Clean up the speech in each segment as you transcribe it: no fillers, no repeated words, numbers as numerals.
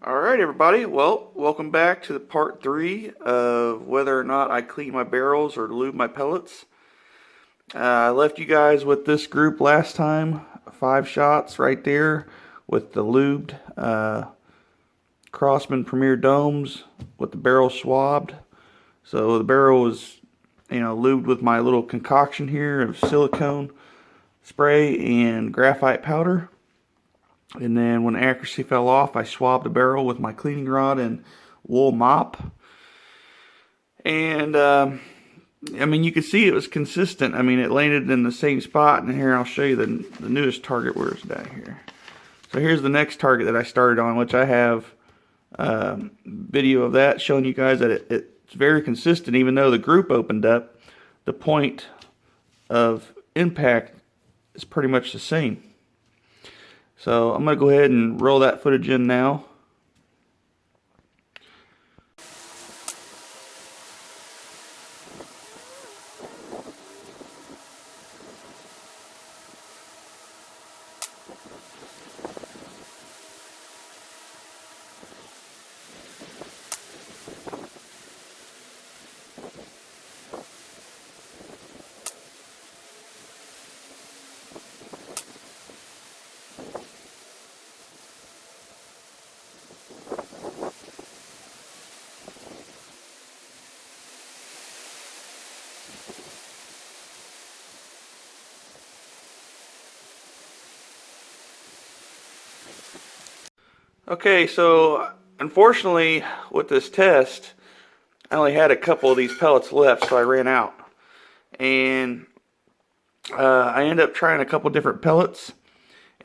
Alright everybody, well, welcome back to the part 3 of whether or not I clean my barrels or lube my pellets. I left you guys with this group last time, 5 shots right there with the lubed Crossman Premier Domes with the barrel swabbed. So the barrel was, lubed with my little concoction here of silicone spray and graphite powder. And then when accuracy fell off, I swabbed the barrel with my cleaning rod and wool mop. And, you could see it was consistent. It landed in the same spot. And here, I'll show you the newest target. Where is that here? So here's the next target that I started on, which I have video of that showing you guys that it's very consistent. Even though the group opened up, the point of impact is pretty much the same. So I'm going to go ahead and roll that footage in now. Okay, so unfortunately with this test, I only had a couple of these pellets left, so I ran out. And I ended up trying a couple different pellets.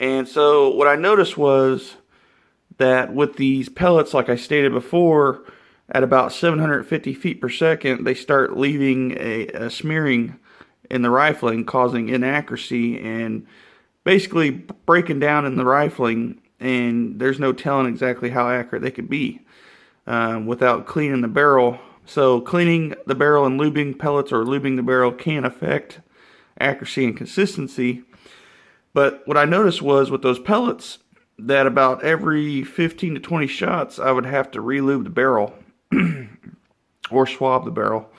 And so what I noticed was that with these pellets, like I stated before, at about 750 feet per second, they start leaving a smearing in the rifling, causing inaccuracy and basically breaking down in the rifling. And there's no telling exactly how accurate they could be without cleaning the barrel. So cleaning the barrel and lubing pellets or lubing the barrel can affect accuracy and consistency. But what I noticed was with those pellets that about every 15 to 20 shots I would have to re-lube the barrel or swab the barrel.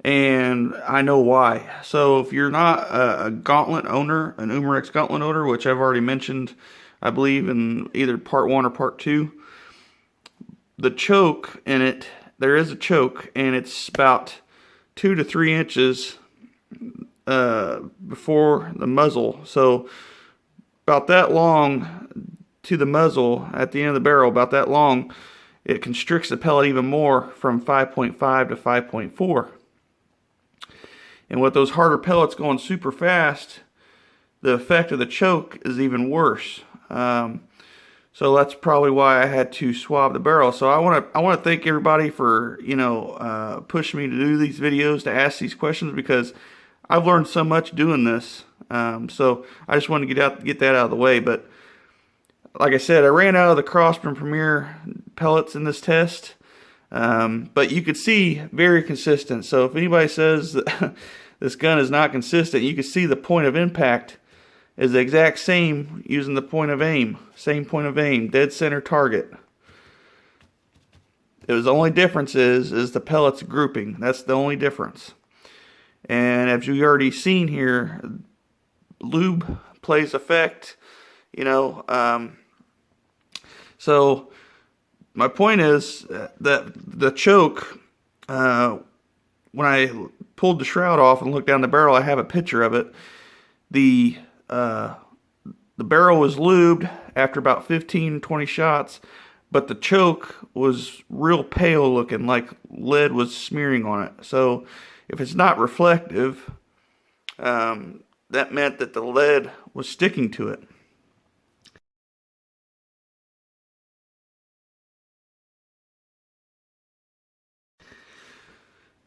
And I know why. So if you're not a gauntlet owner, an Umarex gauntlet owner, which I've already mentioned, I believe in either part 1 or part 2, the choke in it, there is a choke, and it's about 2 to 3 inches before the muzzle. So about that long to the muzzle at the end of the barrel, about that long, it constricts the pellet even more from 5.5 to 5.4. And with those harder pellets going super fast, the effect of the choke is even worse. So that's probably why I had to swab the barrel. So I want to thank everybody for pushing me to do these videos, to ask these questions, because I've learned so much doing this. So I just wanted to get that out of the way. But like I said, I ran out of the Crossman Premier pellets in this test. But you could see very consistent. So if anybody says that this gun is not consistent, you can see the point of impact is the exact same using the point of aim. Same point of aim, dead center target. It was the only difference is the pellets grouping. That's the only difference. And as you already seen here, lube plays effect. So my point is that the choke, when I pulled the shroud off and looked down the barrel, I have a picture of it. The barrel was lubed after about 15-20 shots, but the choke was real pale looking, like lead was smearing on it. So if it's not reflective, that meant that the lead was sticking to it.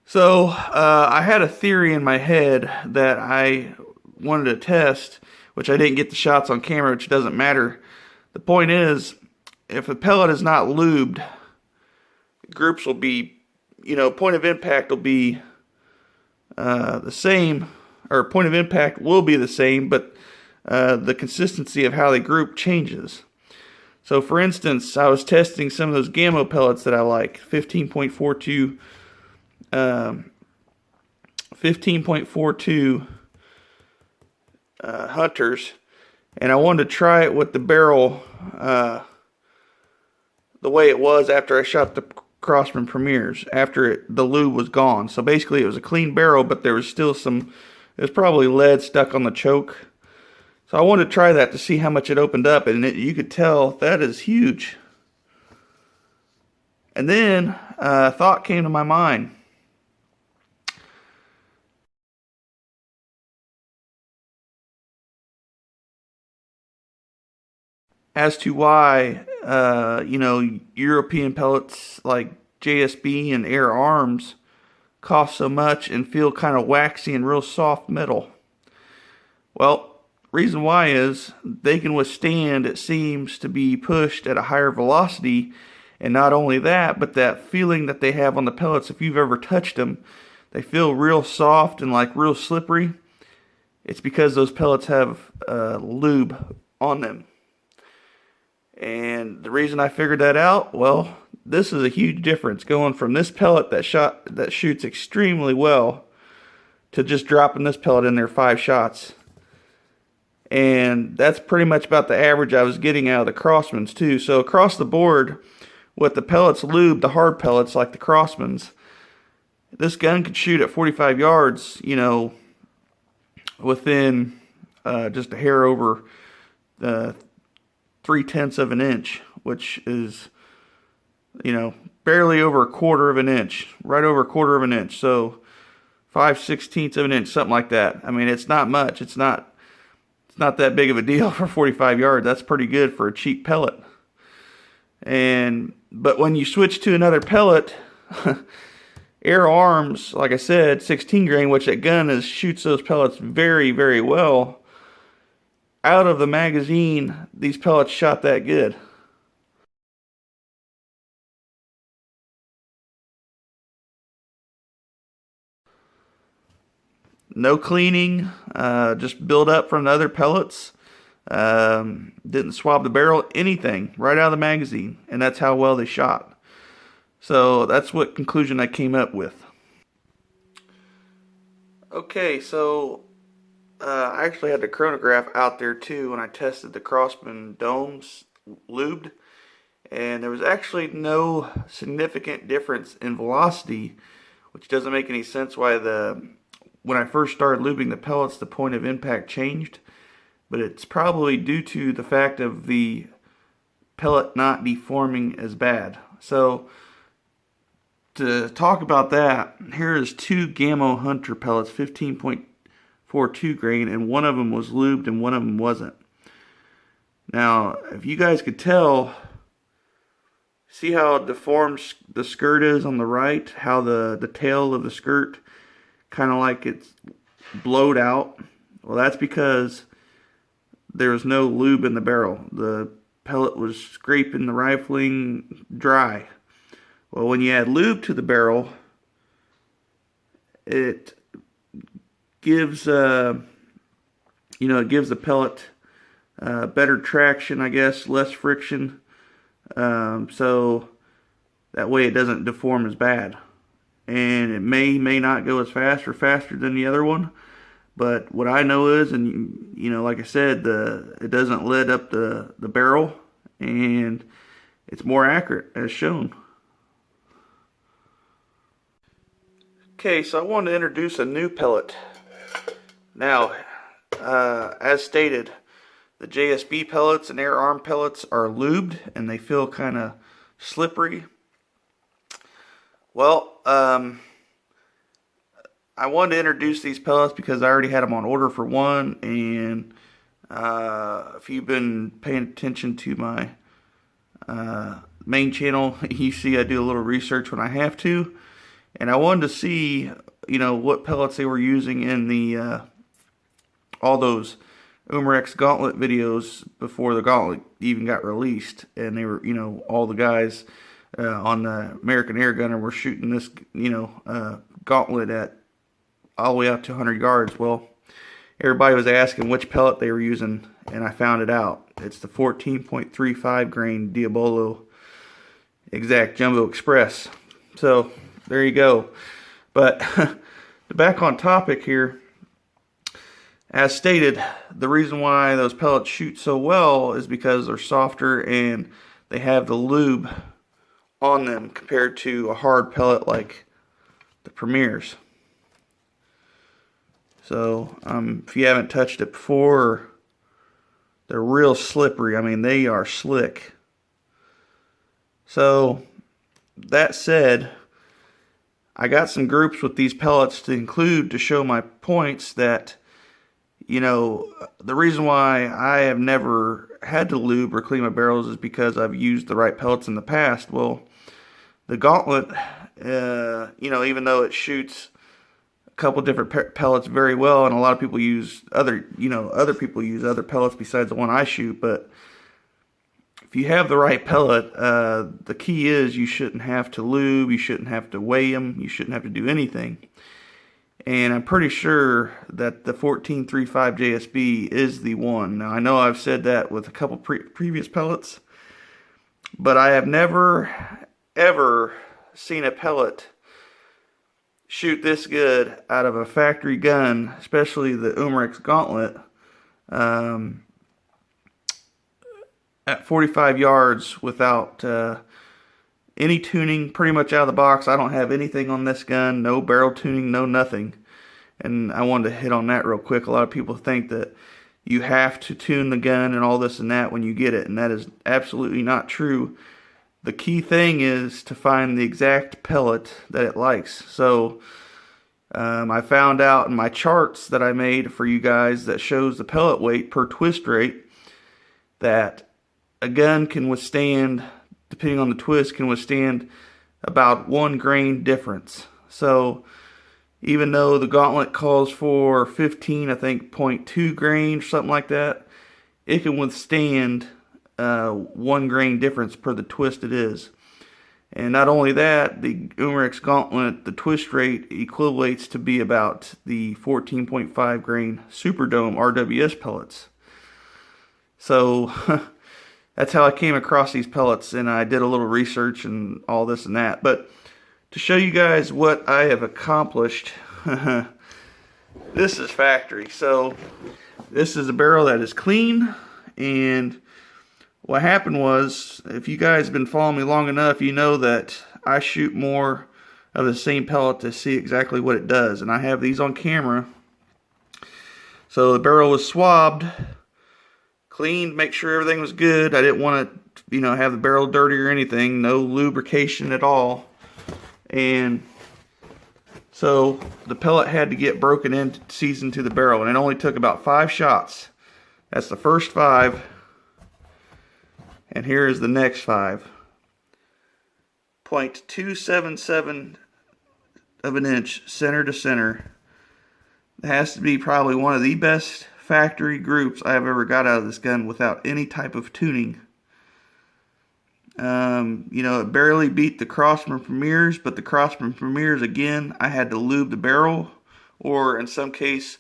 So I had a theory in my head that I wanted to test, which I didn't get the shots on camera, which doesn't matter. The point is, if a pellet is not lubed, groups will be, point of impact will be the same, or point of impact will be the same, but the consistency of how they group changes. So for instance, I was testing some of those Gammo pellets that I like, 15.42 Hunters, and I wanted to try it with the barrel the way it was after I shot the Crossman Premiers, after the lube was gone. So basically it was a clean barrel, but there was still there's probably lead stuck on the choke. So I wanted to try that to see how much it opened up, and you could tell that is huge. And then a thought came to my mind. As to why, European pellets like JSB and Air Arms cost so much and feel kind of waxy and real soft metal. Well, reason why is they can withstand, it seems, to be pushed at a higher velocity, and not only that, but that feeling that they have on the pellets, if you've ever touched them, they feel real soft and like real slippery. It's because those pellets have lube on them. And the reason I figured that out, well, this is a huge difference going from this pellet that shoots extremely well to just dropping this pellet in there 5 shots. And that's pretty much about the average I was getting out of the Crossmans too. So across the board, with the pellets lubed, the hard pellets like the Crossmans, this gun could shoot at 45 yards, within just a hair over 3/10 of an inch, which is, barely over 1/4 of an inch, right over 1/4 of an inch. So 5/16 of an inch, something like that. I mean, it's not much. It's not that big of a deal for 45 yards. That's pretty good for a cheap pellet. But when you switch to another pellet, Air Arms, like I said, 16 grain, which that gun shoots those pellets very, very well. Out of the magazine, these pellets shot that good. No cleaning, just build up from the other pellets. Didn't swab the barrel, anything, right out of the magazine. And that's how well they shot. So that's what conclusion I came up with. Okay, so I actually had the chronograph out there too when I tested the Crossman domes lubed. And there was actually no significant difference in velocity, which doesn't make any sense why when I first started lubing the pellets, the point of impact changed. But it's probably due to the fact of the pellet not deforming as bad. So to talk about that, here is 2 Gammo Hunter pellets, 15.42 grain, and one of them was lubed and one of them wasn't. Now, if you guys could tell, see how deformed the skirt is on the right, how the tail of the skirt kind of like it's blowed out. Well, that's because there was no lube in the barrel. The pellet was scraping the rifling dry. Well, when you add lube to the barrel, it gives it gives the pellet better traction, I guess, less friction, so that way it doesn't deform as bad. And it may not go as fast or faster than the other one, but what I know is, and like I said, it doesn't lead up the barrel, and it's more accurate as shown. Okay, so I wanted to introduce a new pellet. Now, as stated, the JSB pellets and Air Arm pellets are lubed and they feel kind of slippery. Well, I wanted to introduce these pellets because I already had them on order for one, and if you've been paying attention to my main channel, you see I do a little research when I have to, and I wanted to see, what pellets they were using in the all those Umarex Gauntlet videos before the Gauntlet even got released, and they were, all the guys on the American Air Gunner were shooting this, Gauntlet at all the way out to 100 yards. Well, everybody was asking which pellet they were using, and I found it out. It's the 14.35 grain Diabolo Exact Jumbo Express. So there you go. But back on topic here, as stated, the reason why those pellets shoot so well is because they're softer and they have the lube on them compared to a hard pellet like the Premiers. So if you haven't touched it before, they're real slippery. I mean, they are slick. So that said, I got some groups with these pellets to include to show my points that, you know, the reason why I have never had to lube or clean my barrels is because I've used the right pellets in the past. Well, the Gauntlet, you know, even though it shoots a couple different pellets very well, and a lot of people use other people use other pellets besides the one I shoot, but if you have the right pellet, the key is you shouldn't have to lube, you shouldn't have to weigh them, you shouldn't have to do anything. And I'm pretty sure that the 1435 JSB is the one. Now, I know I've said that with a couple previous pellets, but I have never, ever seen a pellet shoot this good out of a factory gun, especially the Umarex Gauntlet, at 45 yards without any tuning, pretty much out of the box. I don't have anything on this gun, no barrel tuning, no nothing. And I wanted to hit on that real quick. A lot of people think that you have to tune the gun and all this and that when you get it, and that is absolutely not true. The key thing is to find the exact pellet that it likes. So I found out in my charts that I made for you guys that shows the pellet weight per twist rate that a gun can withstand, depending on the twist, can withstand about 1 grain difference. So even though the Gauntlet calls for 15, I think 0.2 grain, something like that, it can withstand 1 grain difference per the twist it is. And not only that, the Umarex Gauntlet, the twist rate equates to be about the 14.5 grain Superdome RWS pellets. So that's how I came across these pellets, and I did a little research and all this and that. But to show you guys what I have accomplished, this is factory. So this is a barrel that is clean, and what happened was, if you guys have been following me long enough, you know that I shoot more of the same pellet to see exactly what it does. And I have these on camera. So the barrel was swabbed, cleaned, make sure everything was good. I didn't want to, you know, have the barrel dirty or anything. No lubrication at all. And so the pellet had to get broken in, seasoned to the barrel. And it only took about 5 shots. That's the first 5. And here is the next 5. 0.277 of an inch, center to center. It has to be probably one of the best factory groups I have ever got out of this gun without any type of tuning. You know, it barely beat the Crossman Premiers, but the Crossman Premiers, again, I had to lube the barrel, or in some case,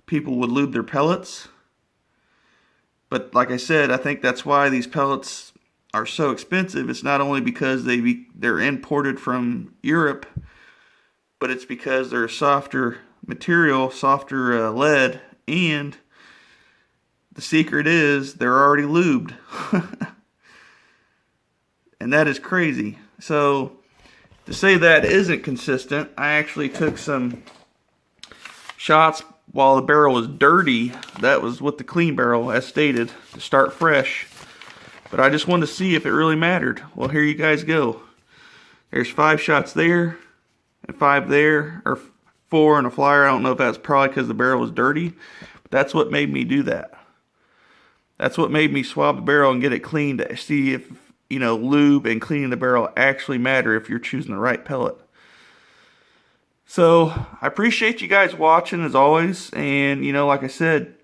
people would lube their pellets. But like I said, I think that's why these pellets are so expensive. It's not only because they're imported from Europe, but it's because they're softer material, softer lead, and the secret is they're already lubed. And that is crazy. So to say that isn't consistent, I actually took some shots while the barrel was dirty. That was with the clean barrel, as stated, to start fresh. But I just wanted to see if it really mattered. Well, here you guys go. There's 5 shots there, and 5 there, or 4 in a flyer. I don't know if that's probably because the barrel was dirty, but that's what made me do that. That's what made me swab the barrel and get it cleaned to see if, you know, lube and cleaning the barrel actually matter if you're choosing the right pellet. So I appreciate you guys watching as always, and you know, like I said,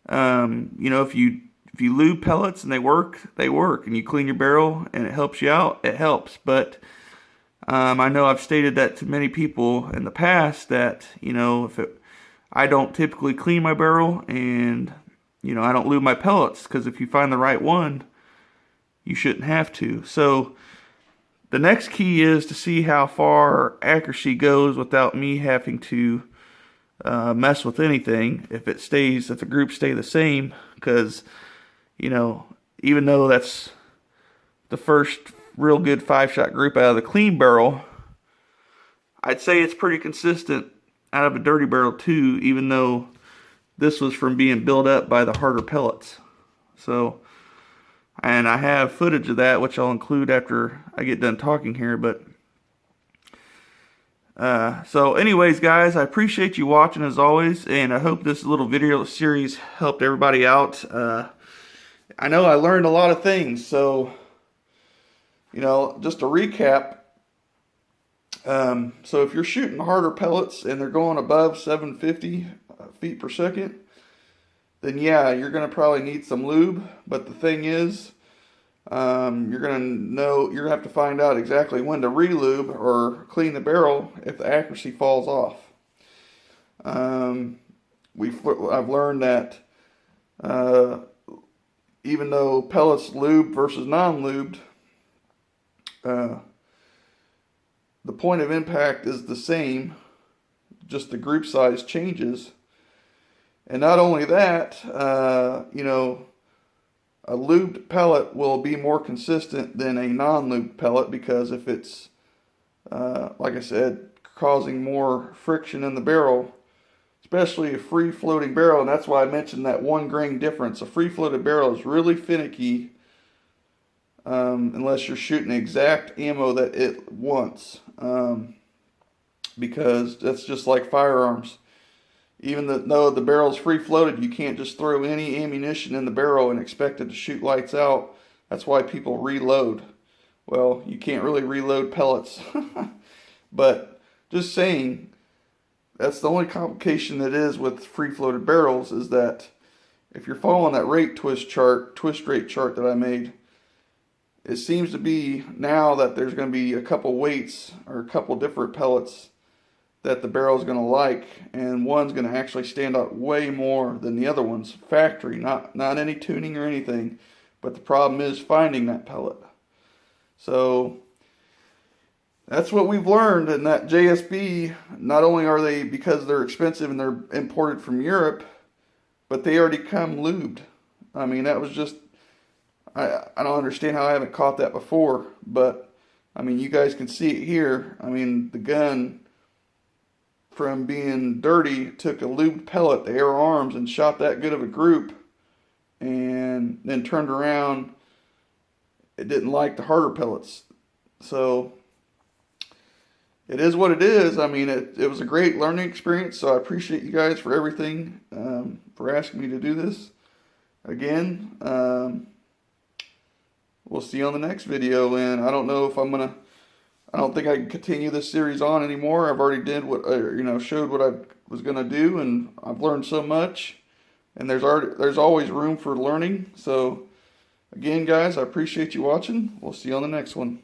you know, if you lube pellets and they work, and you clean your barrel and it helps you out, it helps. But I know I've stated that to many people in the past that, you know, I don't typically clean my barrel, and I don't lube my pellets, because if you find the right one, you shouldn't have to. So the next key is to see how far accuracy goes without me having to mess with anything. If the groups stay the same, because even though that's the first real good 5-shot group out of the clean barrel, I'd say it's pretty consistent out of a dirty barrel too, even though this was from being built up by the harder pellets. So, and I have footage of that, which I'll include after I get done talking here. But so anyways, guys, I appreciate you watching as always, and I hope this little video series helped everybody out. I know I learned a lot of things, so just to recap. So if you're shooting harder pellets and they're going above 750 feet per second, then yeah, you're going to probably need some lube. But the thing is, you're going to have to find out exactly when to re-lube or clean the barrel if the accuracy falls off. I've learned that even though pellets lubed versus non-lubed, the point of impact is the same, just the group size changes. And not only that, a lubed pellet will be more consistent than a non-lubed pellet, because if it's, like I said, causing more friction in the barrel, especially a free-floating barrel, and that's why I mentioned that 1 grain difference. A free-floated barrel is really finicky unless you're shooting the exact ammo that it wants, because that's just like firearms. Even though the barrel's free-floated, you can't just throw any ammunition in the barrel and expect it to shoot lights out. That's why people reload. Well, you can't really reload pellets. But just saying, that's the only complication that is with free-floated barrels, is that if you're following that twist rate chart that I made, it seems to be now that there's going to be a couple weights or a couple different pellets that the barrel is going to like, and one's going to actually stand out way more than the other one's factory, not any tuning or anything, but the problem is finding that pellet. So that's what we've learned in that JSB. Not only are they, because they're expensive and they're imported from Europe, but they already come lubed. I mean, that was just, I don't understand how I haven't caught that before, but I mean, you guys can see it here. I mean, the gun, from being dirty, took a lubed pellet, the air arms, and shot that good of a group, and then turned around. It didn't like the harder pellets. So it is what it is. I mean, it was a great learning experience, so I appreciate you guys for everything, for asking me to do this again. We'll see you on the next video, and I don't know if I don't think I can continue this series on anymore. I've already showed what I was going to do, and I've learned so much, and there's always room for learning. So again, guys, I appreciate you watching. We'll see you on the next one.